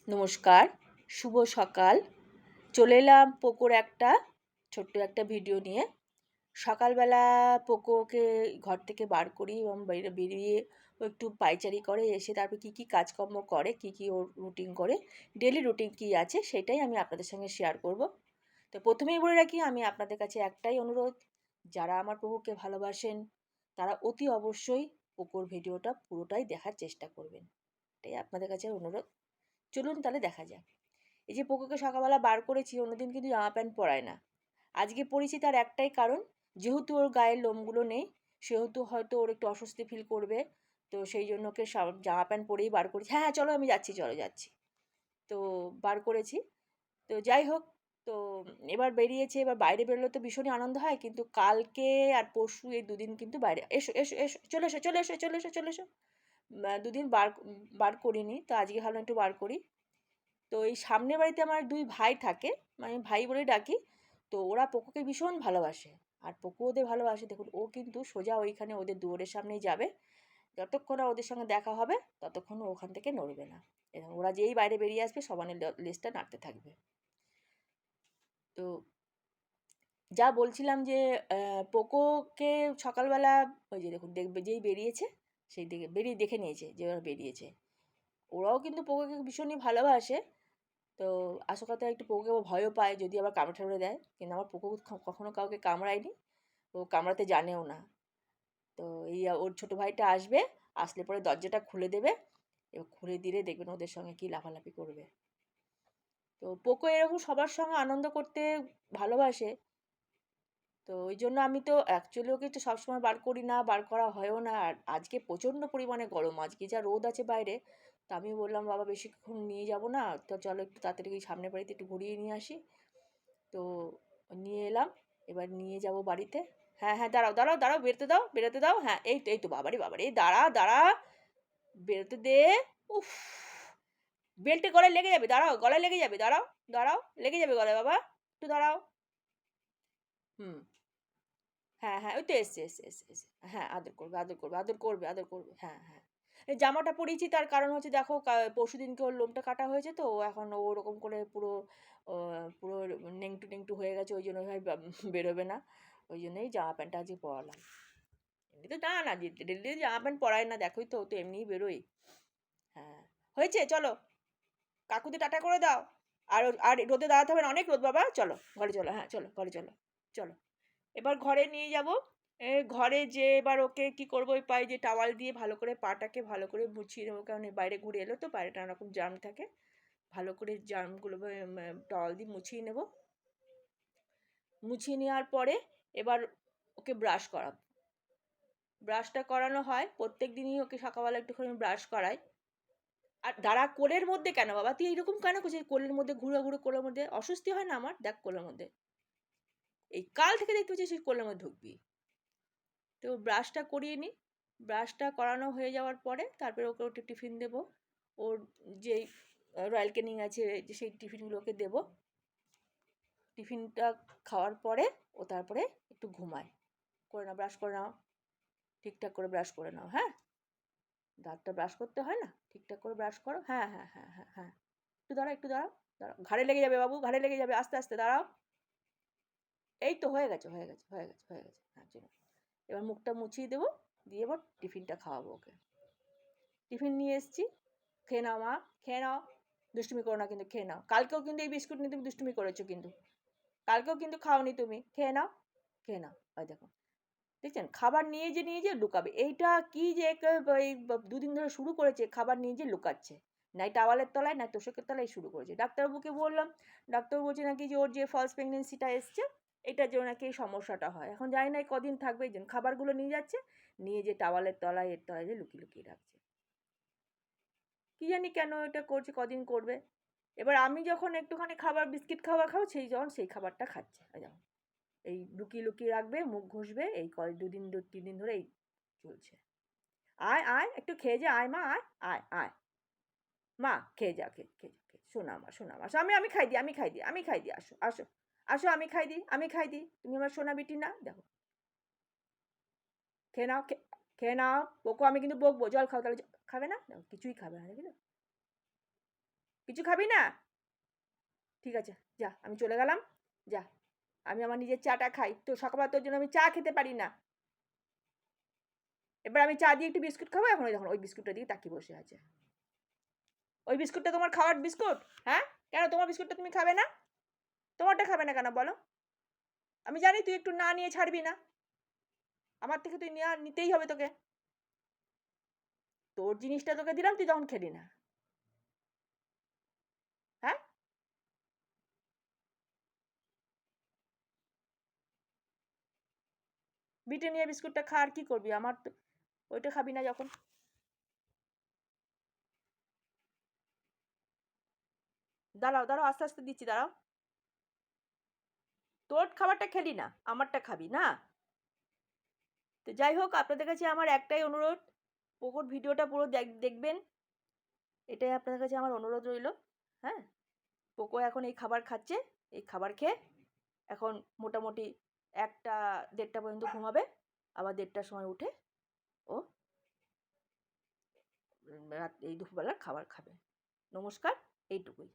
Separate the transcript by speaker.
Speaker 1: নমস্কার, শুভ সকাল। চলে এলাম পোকোর একটা ছোট্ট একটা ভিডিও নিয়ে। সকালবেলা পোকোকে ঘর থেকে বার করি এবং বেরিয়ে ও একটু পায়চারি করে, এসে তারপর কী কী কাজকর্ম করে, কী কী ওর রুটিন করে, ডেলি রুটিন কী আছে সেটাই আমি আপনাদের সঙ্গে শেয়ার করব। তো প্রথমেই বলে রাখি, আমি আপনাদের কাছে একটাই অনুরোধ, যারা আমার পোকোকে ভালোবাসেন তারা অতি অবশ্যই পোকোর ভিডিওটা পুরোটাই দেখার চেষ্টা করবেন। এটাই আপনাদের কাছে অনুরোধ। চলুন তাহলে দেখা যাক। এই যে পোকোকে সকালবেলা বার করেছি, অন্যদিন কিন্তু জামা প্যান্ট পরায় না। আজকে পরেছি, তার একটাই কারণ, যেহেতু ওর গায়ের লোমগুলো নেই, সেহেতু হয়তো ওর একটু অস্বস্তি ফিল করবে। তো সেই জন্য ওকে জামা প্যান্ট পরেই বার করেছি। হ্যাঁ হ্যাঁ, চলো আমি যাচ্ছি, চলো যাচ্ছি। তো বার করেছি। তো যাই হোক, তো এবার বেরিয়েছে। এবার বাইরে বেরোলে তো ভীষণই আনন্দ হয়, কিন্তু কালকে আর পরশু এই দুদিন কিন্তু বাইরে এসো এসো এসো, চলে এসো চলে এসো চলে এসো চলে এসো। দুদিন বার বার করিনি, তো আজকে ভাবলাম একটু বার করি। তো এই সামনের বাড়িতে আমার দুই ভাই থাকে, মানে ভাই বলে ডাকি। তো ওরা পোকোকে ভীষণ ভালোবাসে, আর পোকো ওদের ভালোবাসে। দেখুন, ও কিন্তু সোজা ওইখানে ওদের দুয়ারের সামনেই যাবে। যতক্ষণ না ওদের সঙ্গে দেখা হবে ততক্ষণ ও ওখান থেকে নড়বে না। এবং ওরা যেই বাইরে বেরিয়ে আসবে সমানের লেজটা নাড়তে থাকবে। তো যা বলছিলাম যে পোকোকে সকালবেলা, ওই যে দেখুন, দেখবে যেই বেরিয়েছে সেই দিকে বেরিয়ে দেখে নিয়েছে যে ওরা বেরিয়েছে। ওরাও কিন্তু পোকোকে ভীষণই ভালোবাসে। তো আসল কথা, একটু পোকোকে ও ভয়ও পায় যদি আবার কামড়ে ঠামড়ে দেয়, কিন্তু আমার পোকো কখনো কাউকে কামড়ায়নি, ও কামড়াতে জানেও না। তো এই ওর ছোটো ভাইটা আসবে, আসলে পরে দরজাটা খুলে দেবে, এবার খুলে দিলে দেখবেন ওদের সঙ্গে কী লাফালাফি করবে। তো পোকো এরকম সবার সঙ্গে আনন্দ করতে ভালোবাসে। তো ওই জন্য আমি তো অ্যাকচুয়ালি ওকে তো সবসময় বার করি না, বার করা হয়ও না। আর আজকে প্রচণ্ড পরিমাণে গরম, আজকে যা রোদ আছে বাইরে। তো আমি বললাম, বাবা বেশিক্ষণ নিয়ে যাব না, তো চলো একটু তাড়াতাড়ি সামনের বাড়িতে একটু ঘুরিয়ে নিয়ে আসি। তো নিয়ে এলাম, এবার নিয়ে যাব বাড়িতে। হ্যাঁ হ্যাঁ, দাঁড়াও দাঁড়াও দাঁড়াও, বেরোতে দাও বেরোতে দাও। হ্যাঁ, এই তো বাবারে বাবারে, দাঁড়া দাঁড়া, বেরোতে দে। উফ, বেল্টে গলায় লেগে যাবে, দাঁড়াও, গলায় লেগে যাবে, দাঁড়াও দাঁড়াও, লেগে যাবে গলায় বাবা, একটু দাঁড়াও। হুম, হ্যাঁ হ্যাঁ, ওই তো এসছে এসছে এসছে এসছে। হ্যাঁ, আদর করবে আদর করবে আদর করবে আদর করবে, হ্যাঁ হ্যাঁ। এই জামাটা পরিয়েছি, তার কারণ হচ্ছে, দেখো পরশু দিনকে ওর লোমটা কাটা হয়েছে, তো ও এখন ওরকম করে পুরো পুরো নেংটু নেংটু হয়ে গেছে, ওই জন্য ভাই বেরোবে না। ওই জন্যই জামা প্যান্টটা আজকে পরালাম। এমনিতে না না, ডেলি জামা প্যান্ট পরায় না, দেখোই তো, ও তো এমনিই বেরোই। হ্যাঁ, হয়েছে, চলো কাকুদের টাটা করে দাও। আর আর রোদে দাঁড়াতে হবে না, অনেক রোদ বাবা, চলো ঘরে চলো, হ্যাঁ চলো ঘরে চলো, চলো। এবার ঘরে নিয়ে যাব। ঘরে যে এবার ওকে কি করবো, ওই পায়ে যে টাওয়াল দিয়ে ভালো করে পাটাকে ভালো করে মুছিয়ে দেবো, কারণ বাইরে ঘুরে এলো তো, বাইরে নানা রকম জার্ম থাকে। ভালো করে জার্মগুলো টাওয়াল দিয়ে মুছিয়ে নেব। মুছিয়ে নেওয়ার পরে এবার ওকে ব্রাশ করাবো। ব্রাশটা করানো হয় প্রত্যেক দিনই, ওকে সকালবেলা একটুখানি ব্রাশ করাই। আর দাঁড়া, কোলের মধ্যে কেন বাবা, তুই এইরকম কেন করছিস? কোলের মধ্যে ঘুরে ঘুরে, কোলের মধ্যে অস্বস্তি হয় না আমার? দেখ কোলের মধ্যে, এই কাল থেকে দেখতে পাচ্ছিস সেই কোলের মধ্যে ঢুকবি। তো ব্রাশটা করিয়ে নিই। ব্রাশটা করানো হয়ে যাওয়ার পরে তারপরে ওকে ওটা টিফিন দেবো। ওর যেই রয়্যাল ক্যানিং আছে, সেই টিফিনগুলো ওকে দেবো। টিফিনটা খাওয়ার পরে ও তারপরে একটু ঘুমায়। করে নাও, ব্রাশ করে নাও, ঠিকঠাক করে ব্রাশ করে নাও। হ্যাঁ, দাঁতটা ব্রাশ করতে হয় না, ঠিকঠাক করে ব্রাশ করো। হ্যাঁ হ্যাঁ হ্যাঁ হ্যাঁ হ্যাঁ, একটু দাঁড়াও একটু দাঁড়াও, দাঁড়াও, ঘাড়ে লেগে যাবে বাবু, ঘাড়ে লেগে যাবে, আস্তে আস্তে দাঁড়াও। এই তো হয়ে গেছে হয়ে গেছে হয়ে গেছে হয়ে গেছে, হ্যাঁ চলো। এবার মুখটা মুছিয়ে দেবো, দিয়ে এবার টিফিনটা খাওয়াবো ওকে। টিফিন নিয়ে এসেছি, খেয়ে নাও মা, খেয়ে নাও। দুষ্টুমি করো না কিন্তু, খেয়ে নাও। কালকেও কিন্তু এই বিস্কুট নিয়ে তুমি দুষ্টুমি করেছো কিন্তু, কালকেও কিন্তু খাওনি তুমি, খেয়ে নাও খেয়ে নাও। ওই দেখো, দেখছেন, খাবার নিয়ে যে লুকাবে, এইটা কি যে এই দুদিন ধরে শুরু করেছে, খাবার নিয়ে যে লুকাচ্ছে। নাই টাওয়ালের তলায়, না তোষকের তলায় শুরু করেছে। ডাক্তারবাবুকে বললাম, ডাক্তারবাবু বলছে নাকি যে ওর যে ফলস প্রেগনেন্সিটা এসছে, এটার জন্য নাকি এই সমস্যাটা হয়। এখন জানি না কদিন থাকবে, এই জন্য খাবারগুলো নিয়ে যাচ্ছে, নিয়ে যে টাওয়ালের তলায়, এর তলায় যে লুকিয়ে লুকিয়ে রাখছে। কি জানি কেন এটা করছে, কদিন করবে। এবার আমি যখন একটুখানি খাবার, বিস্কিট খাবার খাও, সেই যখন সেই খাবারটা খাচ্ছে, যেমন এই লুকিয়ে লুকিয়ে রাখবে, মুখ ঘষবে, এই দুদিন 3 দিন ধরে এই চলছে। আয় আয়, একটু খেয়ে যা, আয় মা, আয় আয় আয়, মা খেয়ে যা, খেয়ে খেয়ে খেয়ে, শোনা আমার শোনা আমার, আমি আমি খাই দিই, আমি খাই দিই, আমি খাই দিই, আসো আসো আসো, আমি খাই দিই, আমি খাই দিই, তুমি আমার সোনা বেটি না? দেখো, খেয়ে নাও, খেয়ে নাও। বকো, আমি কিন্তু বকবো, জল খাও, তাহলে খাবে না, দেখো কিছুই খাবে না, দেখি। কিছু খাবি না? ঠিক আছে, যা, আমি চলে গেলাম, যা। আমি আমার নিজের চাটা খাই। তো সকালবেলা তোর জন্য আমি চা খেতে পারি না। এবার আমি চা দিয়ে একটু বিস্কুট খাবো, এখন ওই দেখুন ওই বিস্কুটটার দিকে তাকিয়ে বসে আছে। ওই বিস্কুটটা তোমার খাওয়ার বিস্কুট? হ্যাঁ? কেন তোমার বিস্কুটটা তুমি খাবে না? তোমারটা খাবে না কেন বলো? আমি জানি তুই একটু না নিয়ে ছাড়বি না। আমার থেকে তুই নিতেই হবে তোকে। তোর জিনিসটা তোকে দিলাম, তুই তখন খেলি না। হ্যাঁ? ব্রিটানিয়া বিস্কুটটা খা, আর কি করবি? আমার তো ওইটা খাবি না যখন। দাঁড়াও, দাঁড়াও, আস্তে আস্তে দিচ্ছি, দাঁড়াও। তোর খাবারটা খেলি না, আমারটা খাবি না? তো যাই হোক, আপনাদের কাছে আমার একটাই অনুরোধ, পোকোর ভিডিওটা পুরো দেখবেন, এটাই আপনাদের কাছে আমার অনুরোধ রইল। হ্যাঁ, পোকো এখন এই খাবার খাচ্ছে, এই খাবার খেয়ে এখন মোটামুটি 1টা 1:30 পর্যন্ত ঘুমাবে, আবার 1:30টার সময় উঠে ও রাত এই দুপুরবেলার খাবার খাবে। নমস্কার, এইটুকুই।